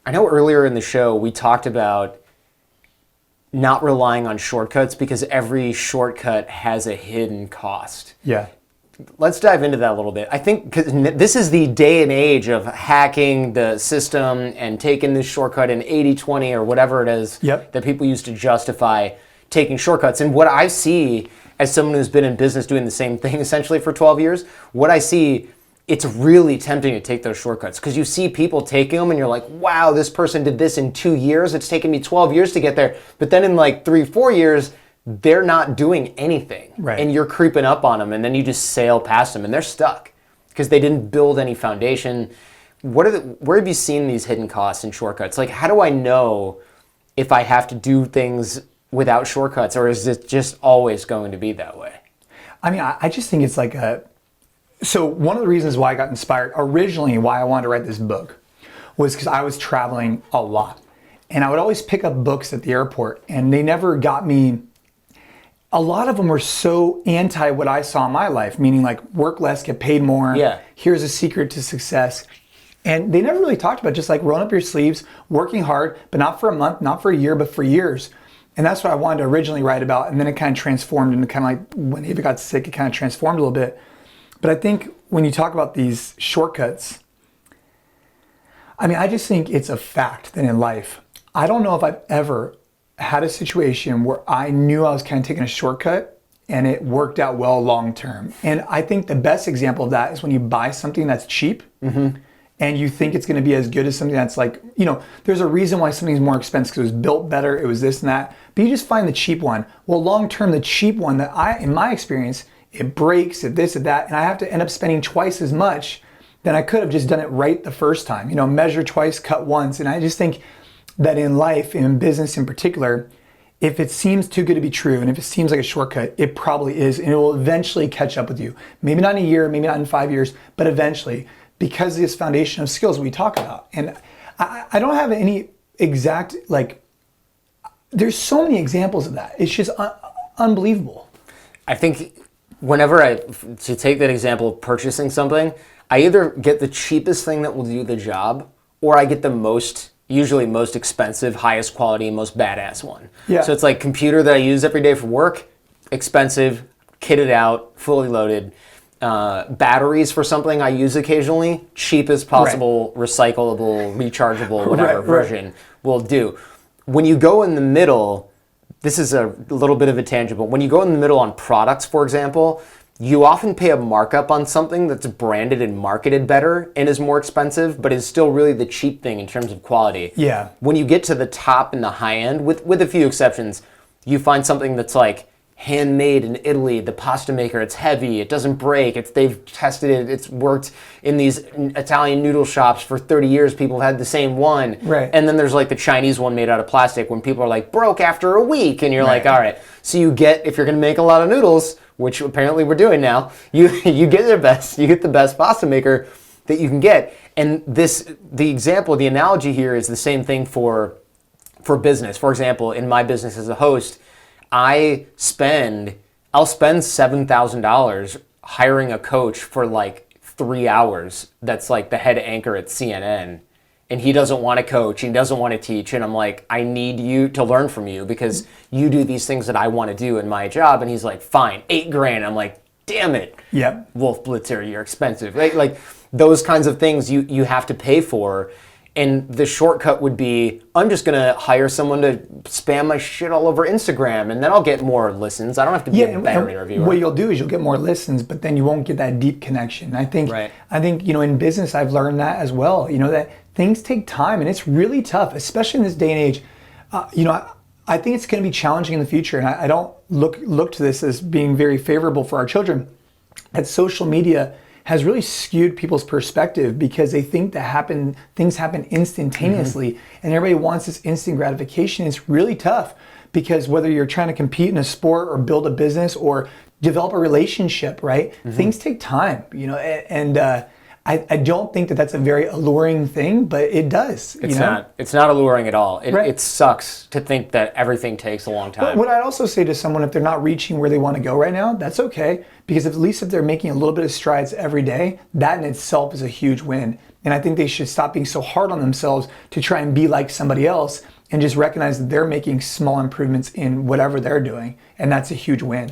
I know earlier in the show we talked about not relying on shortcuts because every shortcut has a hidden cost. Yeah. Let's dive into that a little bit. I think because this is the day and age of hacking the system and taking this shortcut in 80-20 or whatever it is that people use to justify taking shortcuts. And what I see as someone who's been in business doing the same thing essentially for 12 years, what I see, it's really tempting to take those shortcuts because you see people taking them and you're like, wow, this person did this in 2 years. It's taken me 12 years to get there. But then in like 3-4 years, they're not doing anything. Right. And you're creeping up on them and then you just sail past them and they're stuck because they didn't build any foundation. Where have you seen these hidden costs and shortcuts? Like, how do I know if I have to do things without shortcuts, or is it just always going to be that way? I mean, I just think it's like so one of the reasons why I got inspired, originally why I wanted to write this book, was because I was traveling a lot. And I would always pick up books at the airport, and they never got me. A lot of them were so anti what I saw in my life, meaning like work less, get paid more. Yeah. Here's a secret to success. And they never really talked about just like rolling up your sleeves, working hard, but not for a month, not for a year, but for years. And that's what I wanted to originally write about. And then it kind of transformed into kind of like when Ava got sick, it kind of transformed a little bit. But I think when you talk about these shortcuts, I mean, I just think it's a fact that in life, I don't know if I've ever had a situation where I knew I was kind of taking a shortcut and it worked out well long term. And I think the best example of that is when you buy something that's cheap and you think it's going to be as good as something that's like, you know, there's a reason why something's more expensive because it was built better, it was this and that, but you just find the cheap one. Well, long term, the cheap one that in my experience, it breaks, it this, it that, and I have to end up spending twice as much than I could have just done it right the first time. You know, measure twice, cut once. And I just think that in life, in business in particular, if it seems too good to be true, and if it seems like a shortcut, it probably is, and it will eventually catch up with you. Maybe not in a year, maybe not in 5 years, but eventually, because of this foundation of skills we talk about. And I don't have any exact, like, there's so many examples of that. It's just unbelievable. I think to take that example of purchasing something, I either get the cheapest thing that will do the job, or I get the usually most expensive, highest quality, most badass one. Yeah. So it's like computer that I use every day for work, expensive, kitted out, fully loaded. Batteries for something I use occasionally, cheapest possible, recyclable, rechargeable, whatever version will do. When you go in the middle, this is a little bit of a tangent, but when you go in the middle on products, for example, you often pay a markup on something that's branded and marketed better and is more expensive, but is still really the cheap thing in terms of quality. Yeah. When you get to the top and the high end, with a few exceptions, you find something that's like handmade in Italy, the pasta maker, it's heavy, it doesn't break, they've tested it, it's worked in these Italian noodle shops for 30 years, people have had the same one. Right. And then there's like the Chinese one made out of plastic when people are like, broke after a week, and you're like, all right. So you get, if you're gonna make a lot of noodles, which apparently we're doing now, you get the best pasta maker that you can get. And the example, the analogy here is the same thing for business. For example, in my business as a host, I'll spend $7,000 hiring a coach for like 3 hours. That's like the head anchor at CNN. And he doesn't want to coach, he doesn't want to teach. And I'm like, I need you to learn from you because you do these things that I want to do in my job. And he's like, fine, $8,000. I'm like, damn it. Yep. Wolf Blitzer, you're expensive. Like those kinds of things you have to pay for. And the shortcut would be, I'm just going to hire someone to spam my shit all over Instagram, and then I'll get more listens. I don't have to be a battery reviewer. What you'll do is you'll get more listens, but then you won't get that deep connection. I think, you know, in business, I've learned that as well. You know, that things take time, and it's really tough, especially in this day and age. You know, I think it's going to be challenging in the future, and I don't look to this as being very favorable for our children. That social media has really skewed people's perspective because they think that things happen instantaneously, and everybody wants this instant gratification. It's really tough because whether you're trying to compete in a sport or build a business or develop a relationship, right? Things take time, you know, and I don't think that that's a very alluring thing, but it does. It's not. It's not alluring at all. It sucks to think that everything takes a long time. But what I'd also say to someone, if they're not reaching where they want to go right now, that's okay. Because at least if they're making a little bit of strides every day, that in itself is a huge win. And I think they should stop being so hard on themselves to try and be like somebody else and just recognize that they're making small improvements in whatever they're doing. And that's a huge win.